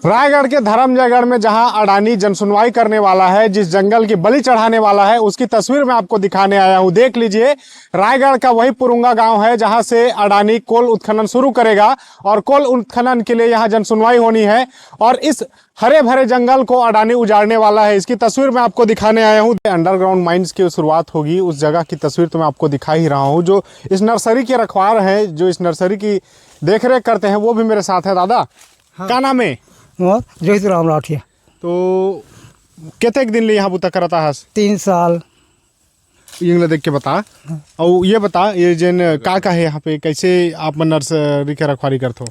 रायगढ़ के धर्मजयगढ़ में जहां अडानी जनसुनवाई करने वाला है, जिस जंगल की बलि चढ़ाने वाला है, उसकी तस्वीर मैं आपको दिखाने आया हूं। देख लीजिए, रायगढ़ का वही पुरुंगा गांव है जहां से अडानी कोल उत्खनन शुरू करेगा और कोल उत्खनन के लिए यहां जनसुनवाई होनी है और इस हरे भरे जंगल को अडानी उजाड़ने वाला है। इसकी तस्वीर मैं आपको दिखाने आया हूं। अंडरग्राउंड माइंस की शुरुआत होगी, उस जगह की तस्वीर तो मैं आपको दिखा ही रहा हूं। जो इस नर्सरी के रखवार हैं, जो इस नर्सरी की देखरेख करते हैं, वो भी मेरे साथ है। दादा, हाँ। क्या नाम है? जोहित राम राठिया। तो कितने दिन लिए यहाँ बुता करता है? 3 साल। ये देख के बता। और ये बता, ये जन का है यहाँ पे, कैसे आप नर्सरी के रखवाली करते हो?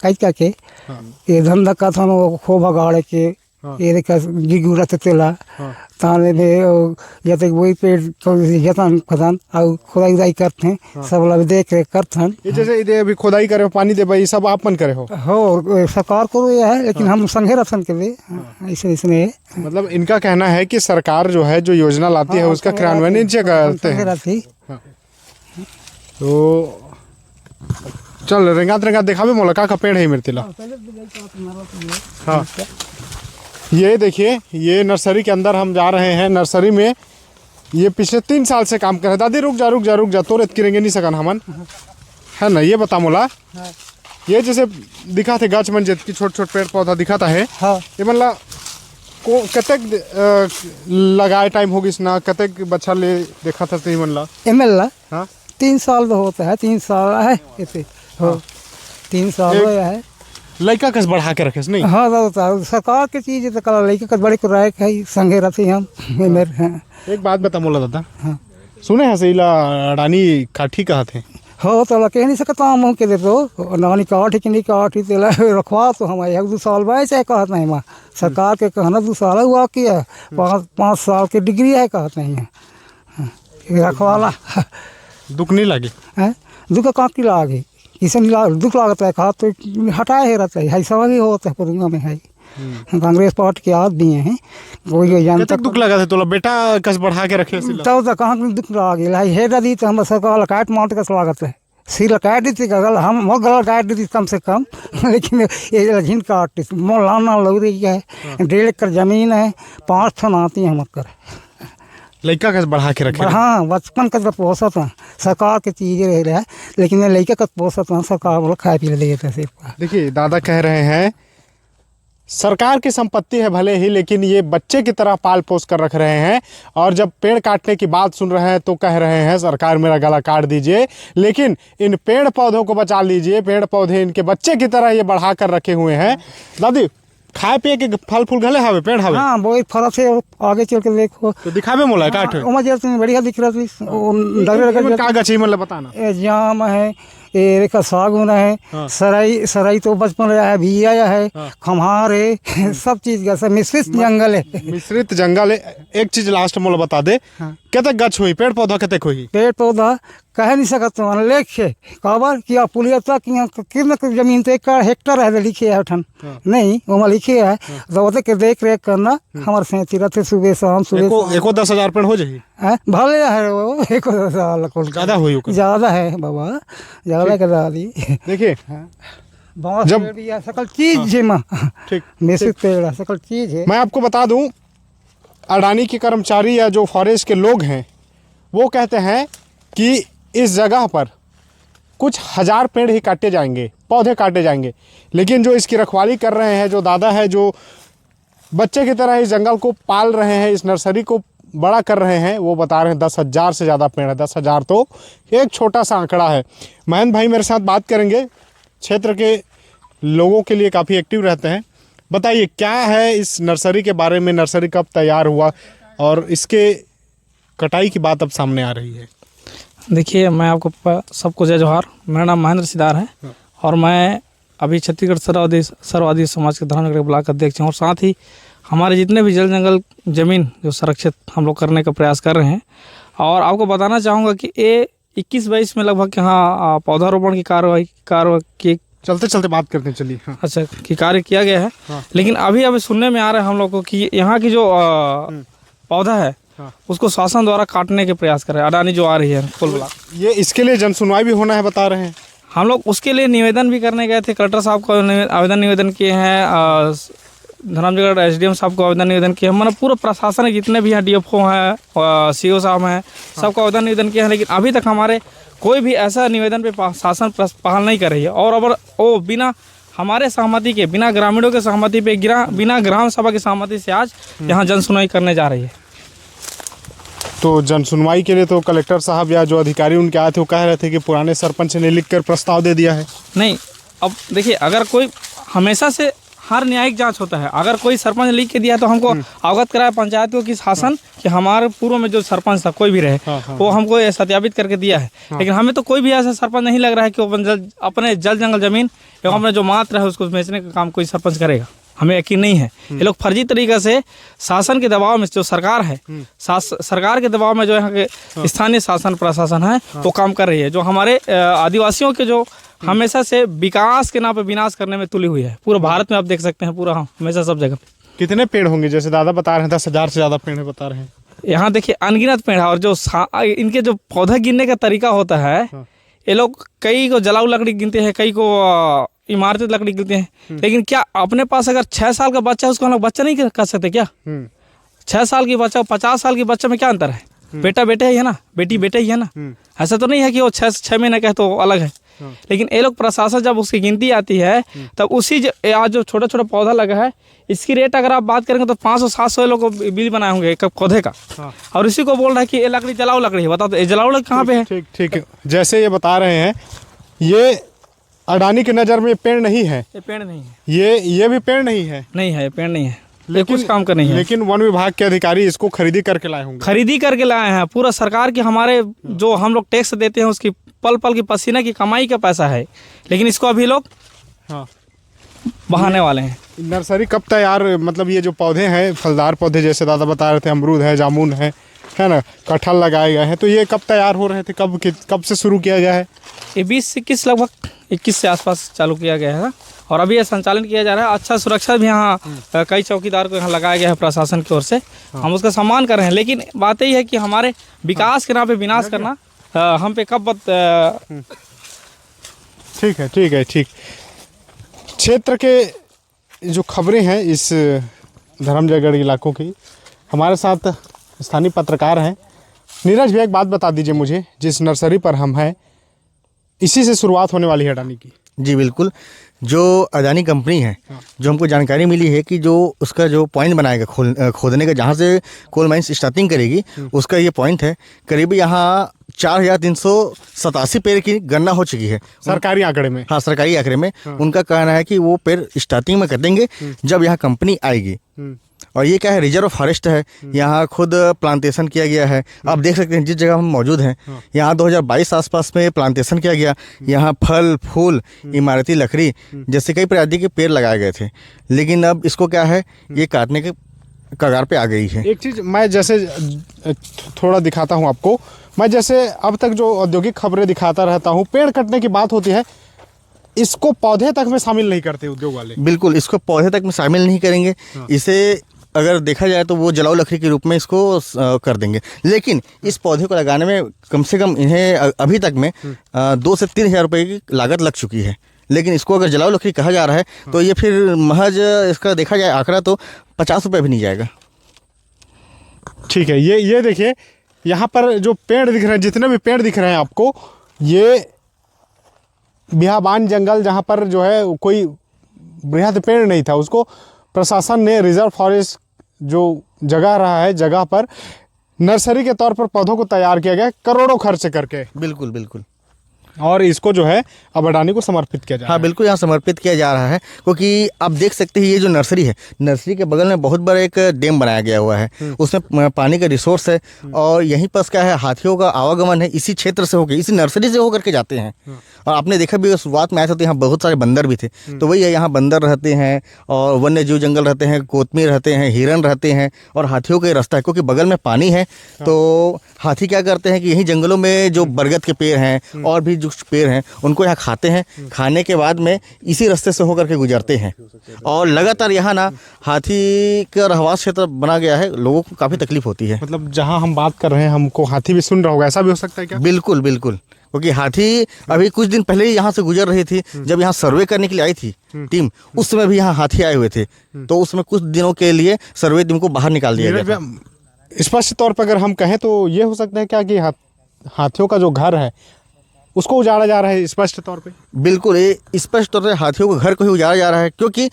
कई के हाँ। ये धंधा का था वो खो भगाड़े के। हाँ। ये देखा गिगू रहते तेला। हाँ। ताने में या तक वही पेड़ जतन खदान और खुदाई उदाई करते हैं। हाँ। सब लोग देख रेख करते हैं। ये जैसे इधर अभी खुदाई करे हो, पानी दे भाई, सब आप मन करे हो? हो सरकार को ये है, लेकिन हम संघे रक्षण के लिए ऐसे इसमें मतलब इनका कहना है कि सरकार जो है, जो योजना लाती है, उसका क्रियान्वयन इनसे करते हैं। तो चल रेंगात रेंगात दिखावे मोला का पेड़ है मेरे तिला। हाँ, ये देखिए, ये नर्सरी के अंदर हम जा रहे हैं। नर्सरी में ये पिछले 3 साल से काम कर रहे हैं। दादी रुक जा तो रेत किरेंगे नहीं सकन हमन, है ना? ये बता मोला, ये जैसे दिखा थे गाछ मन की छोट छोट पेड़ पौधा दिखाता है। हाँ। ये मतलब को कतक लगाए टाइम होगी ना, कतक बच्चा ले देखा था तीन मन ला? एमएल हाँ, 3 साल तो होता है। 3 साल है ऐसे हो। 3 साल हो है। लड़का कस बढ़ा के रखे नहीं? हाँ होता है, सरकार की चीज़ है तो कल लड़के का बड़े को राय है संगे रहते हम मेरे। हाँ। एक बात बता मोला दादा। हाँ। सुने हैं सहीला अडानी काठी कहा थे? हो तो कह नहीं सकता हम के दे तो नानी काठी कि नहीं काठी तेला रखवा तो हम 1-2 साल बाद चाहे कहते हैं माँ सरकार के कहना 2 साल हुआ किया 5 साल की डिग्री है कहते हैं रखवाला। दुख नहीं लगे? है दुख कहाँ की लागे, किसे नहीं दुख लागता है कहा तो हटाए ही रहता है सब ही होता है पुरुंगा में है। कांग्रेस पार्टी के आदमी हैं, कोई जनता दुख लगा था तोला बेटा कस बढ़ा के रखे? तब तक कहाँ दुख लागे लाई हेड दी तो हम सरकार काट मार का स्वागत है। सिर काट दी थी गल हम वो गल काट दी थी कम से कम, लेकिन ये झिन काट दी मौलाना लग रही है। 1.5 एकड़ जमीन है, 5 ठन आती है हम कर लड़का कस बढ़ा के रखे? हाँ, बचपन का पोसत है सरकार की चीज़ें रह रहा है, लेकिन लड़के का पोसत है सरकार बोला खाए पी देते सिर्फ। देखिए, दादा कह रहे हैं सरकार की संपत्ति है भले ही, लेकिन ये बच्चे की तरह पाल पोस कर रख रहे हैं। और जब पेड़ काटने की बात सुन रहे हैं तो कह रहे हैं सरकार मेरा गला काट दीजिए, लेकिन इन पेड़ पौधों को बचा लीजिए। पेड़ पौधे इनके बच्चे की तरह ये बढ़ा कर रखे हुए हैं। दादी, खाए पिए के फल फूल गले हवे, पेड़ हवे? हाँ, वो फल से आगे चल के देखो तो दिखावे मोला काट बढ़िया दिख रहा थी। का गछी मतलब बताना। जाम है, रेखा सागुन है। हाँ। सराई तो बचपन रहा है, भी आया है। हाँ। खम्हार है। सब चीज का मिश्रित जंगल है। मिश्रित जंगल है। एक चीज लास्ट मोला बता दे। हाँ। कतक गछ हुई, पेड़ पौधा कतक हुई? पेड़ पौधा कह नहीं सकता लेखे काबर किया पुलिया तक कितना जमीन तो 1 हेक्टर है लिखे है उठन। हाँ। नहीं वो लिखे है तो वो के देख रेख करना हमारे से रहते सुबह शाम सुबह। एको 10,000 पेड़ हो जाएगी? भले है वो 1 साल ज्यादा हुई? ज्यादा है बाबा, ज्यादा के दादी। देखिए, जब सकल चीज है माँ, ठीक मिश्रित पेड़ सकल चीज है। मैं आपको बता दूं, अडानी के कर्मचारी या जो फॉरेस्ट के लोग हैं वो कहते हैं कि इस जगह पर कुछ 1000 पेड़ ही काटे जाएंगे, पौधे काटे जाएंगे, लेकिन जो इसकी रखवाली कर रहे हैं, जो दादा है, जो बच्चे की तरह इस जंगल को पाल रहे हैं, इस नर्सरी को बड़ा कर रहे हैं, वो बता रहे हैं 10,000 से ज़्यादा पेड़ है। 10,000 तो एक छोटा सा आंकड़ा है। महेंद्र भाई मेरे साथ बात करेंगे, क्षेत्र के लोगों के लिए काफ़ी एक्टिव रहते हैं। बताइए क्या है इस नर्सरी के बारे में, नर्सरी कब तैयार हुआ और इसके कटाई की बात अब सामने आ रही है? देखिए, मैं आपको सबको जय जोहार। मेरा नाम महेंद्र सिदार है और मैं अभी छत्तीसगढ़ सर्ववादी समाज के धर्मनगर ब्लॉक अध्यक्ष हूँ और साथ ही हमारे जितने भी जल जंगल ज़मीन जो संरक्षित हम लोग करने का प्रयास कर रहे हैं। और आपको बताना चाहूँगा कि ये 21-22 में लगभग यहाँ पौधारोपण की कार्रवाई की चलते चलते बात करते हैं, चलिए। हाँ। अच्छा, कि कार्य किया गया है। हाँ। लेकिन अभी सुनने में आ रहा है हम लोग को कि यहाँ की जो पौधा है उसको शासन द्वारा काटने के प्रयास कर रहे हैं अडानी जो आ रही है कोल ब्लॉक। ये इसके लिए जनसुनवाई भी होना है बता रहे हैं? हम लोग उसके लिए निवेदन भी करने गए थे, कलेक्टर साहब को आवेदन निवेदन किए हैं, धर्मजयगढ़ एसडीएम साहब को आवेदन निवेदन किए हैं, मतलब पूरा प्रशासन जितने भी हैं, डीएफओ हैं, सीओ साहब हैं, सबको आवेदन निवेदन किए हैं, लेकिन अभी तक हमारे कोई भी ऐसा निवेदन पे शासन पहल नहीं कर रही है। और अब वो बिना हमारे सहमति के, बिना ग्रामीणों के सहमति पे, बिना ग्राम सभा की सहमति से आज यहाँ जन सुनवाई करने जा रही है। तो जन सुनवाई के लिए तो कलेक्टर साहब या जो अधिकारी उनके आए थे वो कह रहे थे कि पुराने सरपंच ने लिखकर प्रस्ताव दे दिया है। नहीं, अब देखिए, अगर कोई हमेशा से हर न्यायिक जांच होता है, अगर कोई सरपंच लिख के दिया तो हमको अवगत कराया पंचायत को कि शासन कि हमारे पूर्व में जो सरपंच था कोई भी रहे वो हमको सत्यापित करके दिया है। लेकिन हमें तो कोई भी ऐसा सरपंच नहीं लग रहा है कि वो अपने जल जंगल जमीन एवं अपने जो मात्र है उसको बेचने का काम कोई सरपंच करेगा। हमें यकीन नहीं है। ये लोग फर्जी तरीके से शासन के दबाव में, जो सरकार है, सरकार के दबाव में जो यहाँ के स्थानीय शासन प्रशासन है वो काम कर रही है, जो हमारे आदिवासियों के जो हमेशा से विकास के नाम पे विनाश करने में तुली हुई है। पूरा भारत में आप देख सकते हैं, पूरा हमेशा सब जगह। कितने पेड़ होंगे? जैसे दादा बता रहे हैं 10,000 से ज़्यादा पेड़ बता रहे हैं। यहाँ देखिए अनगिनत पेड़ है, और जो इनके जो पौधा गिनने का तरीका होता है, ये लोग कई को जलाऊ लकड़ी गिनते हैं, कई को इमारती लकड़ी गिनते हैं। लेकिन क्या अपने पास अगर 6 साल का बच्चा है उसको हम लोग बच्चा नहीं कर सकते क्या? 6 साल की बच्चा 50 साल की बच्चे में क्या अंतर है? बेटा बेटे ही है ना, बेटी बेटे ही है ना। ऐसा तो नहीं है कि वो 6 महीने का है तो अलग है। लेकिन ये लोग प्रशासन जब उसकी गिनती आती है तब उसी आज जो छोटा छोटा पौधा लगा है इसकी रेट अगर आप बात करेंगे तो 500-700 लोग बिल बनाए होंगे एक पौधे का। और इसी को बोल रहा है कि ये लकड़ी जलाऊ लकड़ी है। बताओ तो ये जलाऊ लकड़ी कहाँ पे है? ठीक ठीक है। जैसे ये बता रहे हैं, ये अडानी की नज़र में पेड़ नहीं है। ये पेड़ नहीं है, ये भी पेड़ नहीं है। नहीं है, ये पेड़ नहीं है, लेकिन कुछ काम का नहीं है। लेकिन वन विभाग के अधिकारी इसको खरीदी करके लाए होंगे। खरीदी करके लाए हैं। पूरा सरकार की, हमारे जो हम लोग टैक्स देते हैं उसकी पल पल की पसीने की कमाई का पैसा है, लेकिन इसको अभी लोग बहाने वाले हैं। नर्सरी कब तैयार, मतलब ये जो पौधे हैं फलदार पौधे जैसे दादा बता रहे थे, अमरूद है, जामुन है ना, कटहल लगाए गए हैं, तो ये कब तैयार हो रहे थे? कब से शुरू किया गया है? ये 20 से 21 लगभग 21 से आसपास चालू किया गया है और अभी ये संचालन किया जा रहा है। अच्छा सुरक्षा भी यहाँ कई चौकीदार को यहाँ लगाया गया है प्रशासन की ओर से। हम उसका सम्मान कर रहे हैं, लेकिन बात यही है कि हमारे विकास के नाम पे विनाश करना हम पे कब ठीक है ठीक है ठीक। क्षेत्र के जो खबरें हैं इस धर्मजयगढ़ इलाकों की, हमारे साथ स्थानीय पत्रकार हैं। नीरज भैया एक बात बता दीजिए मुझे, जिस नर्सरी पर हम हैं इसी से शुरुआत होने वाली है अडानी की? जी बिल्कुल। जो अडानी कंपनी है, जो हमको जानकारी मिली है कि जो उसका जो पॉइंट बनाएगा खोदने का, जहाँ से कोल माइंस स्टार्टिंग करेगी, उसका ये पॉइंट है। करीब यहाँ 4,387 पेड़ की गणना हो चुकी है सरकारी आंकड़े में। हाँ, सरकारी आंकड़े में। उनका कहना है कि वो पेड़ स्टार्टिंग में कर देंगे जब यहाँ कंपनी आएगी। और ये क्या है, रिजर्व फॉरेस्ट है, यहाँ खुद प्लांटेशन किया गया है। आप देख सकते हैं जिस जगह हम मौजूद हैं, यहाँ 2022 आसपास में प्लांटेशन किया गया। यहाँ फल फूल, इमारती लकड़ी जैसे कई प्रजाति के पेड़ लगाए गए थे, लेकिन अब इसको क्या है, ये काटने के कगार पे आ गई है। एक चीज़ मैं जैसे थोड़ा दिखाता हूँ आपको, मैं जैसे अब तक जो औद्योगिक खबरें दिखाता रहता हूँ, पेड़ कटने की बात होती है, इसको पौधे तक में शामिल नहीं करते उद्योग वाले। बिल्कुल, इसको पौधे तक में शामिल नहीं करेंगे। इसे अगर देखा जाए तो वो जलाऊ लकड़ी के रूप में इसको कर देंगे। लेकिन इस पौधे को लगाने में कम से कम इन्हें अभी तक में 2 से 3 हज़ार रुपये की लागत लग चुकी है। लेकिन इसको अगर जलाऊ लकड़ी कहा जा रहा है तो ये फिर महज इसका देखा जाए आंकड़ा तो 50 रुपये भी नहीं जाएगा। ठीक है। ये देखिए यहाँ पर जो पेड़ दिख रहे हैं, जितने भी पेड़ दिख रहे हैं आपको, ये बियाबान जंगल जहाँ पर जो है कोई बृहद पेड़ नहीं था, उसको प्रशासन ने रिजर्व फॉरेस्ट जो जगह रहा है, जगह पर नर्सरी के तौर पर पौधों को तैयार किया गया करोड़ों खर्च करके। बिल्कुल बिल्कुल। और इसको जो है अब अडानी को समर्पित किया जा रहा है। हाँ बिल्कुल, यहाँ समर्पित किया जा रहा है, क्योंकि आप देख सकते हैं ये जो नर्सरी है, नर्सरी के बगल में बहुत बड़ा एक डैम बनाया गया हुआ है। उसमें पानी का रिसोर्स है और यहीं पर क्या है, हाथियों का आवागमन है इसी क्षेत्र से होकर, इसी नर्सरी से होकर के जाते हैं। और आपने देखा भी शुरुआत में आए थे तो यहाँ बहुत सारे बंदर भी थे, तो वही है, यहाँ बंदर रहते हैं और वन्य जीव जंगल रहते हैं, कोतमी रहते हैं, हिरन रहते हैं और हाथियों का रास्ता है, क्योंकि बगल में पानी है। तो हाथी क्या करते हैं कि यहीं जंगलों में जो बरगद के पेड़ हैं और भी जो पेड़ हैं उनको यहाँ खाते हैं। खाने के बाद में इसी रास्ते से होकर के गुजरते हैं और लगातार यहाँ ना हाथी का रहवास क्षेत्र बना गया है, लोगों को काफ़ी तकलीफ होती है। मतलब जहाँ हम बात कर रहे हैं हमको हाथी भी सुन रहा होगा, ऐसा भी हो सकता है क्या? बिल्कुल बिल्कुल, क्योंकि हाथी अभी कुछ दिन पहले ही यहाँ से गुजर रही थी, जब यहाँ सर्वे करने के लिए आई थी टीम, उस समय भी यहाँ हाथी आए हुए थे, तो उसमें कुछ दिनों के लिए सर्वे टीम को बाहर निकाल दिया गया था। स्पष्ट तौर पर अगर हम कहें तो ये हो सकता है क्या कि हाथियों का जो घर है उसको उजाड़ा जा रहा है स्पष्ट तौर पे? बिल्कुल, ये स्पष्ट तौर से हाथियों के घर को ही उजाड़ा जा रहा है, क्योंकि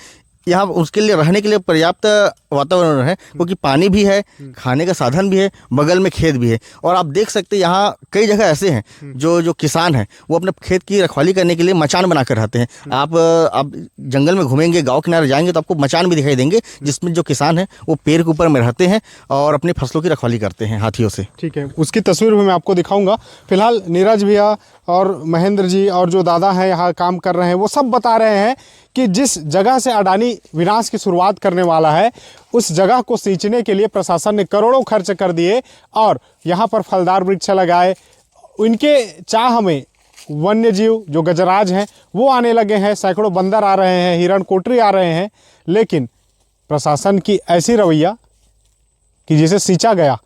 यहाँ उसके लिए रहने के लिए पर्याप्त वातावरण है, क्योंकि पानी भी है, खाने का साधन भी है, बगल में खेत भी है। और आप देख सकते हैं यहाँ कई जगह ऐसे हैं जो किसान हैं वो अपने खेत की रखवाली करने के लिए मचान बना कर रहते हैं। आप जंगल में घूमेंगे, गाँव किनारे जाएंगे तो आपको मचान भी दिखाई देंगे, जिसमें जो किसान हैं वो पेड़ के ऊपर में रहते हैं और अपनी फसलों की रखवाली करते हैं हाथियों से। ठीक है, उसकी तस्वीर भी मैं आपको दिखाऊंगा। फिलहाल नीरज भैया और महेंद्र जी और जो दादा हैं यहाँ काम कर रहे हैं वो सब बता रहे हैं कि जिस जगह से अडानी विनाश की शुरुआत करने वाला है उस जगह को सींचने के लिए प्रशासन ने करोड़ों खर्च कर दिए और यहाँ पर फलदार वृक्ष लगाए। उनके चाह में वन्य जीव जो गजराज हैं वो आने लगे हैं, सैकड़ों बंदर आ रहे हैं, हिरण कोटरी आ रहे हैं, लेकिन प्रशासन की ऐसी रवैया कि जिसे सींचा गया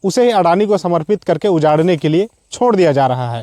उसे ही अडानी को समर्पित करके उजाड़ने के लिए छोड़ दिया जा रहा है।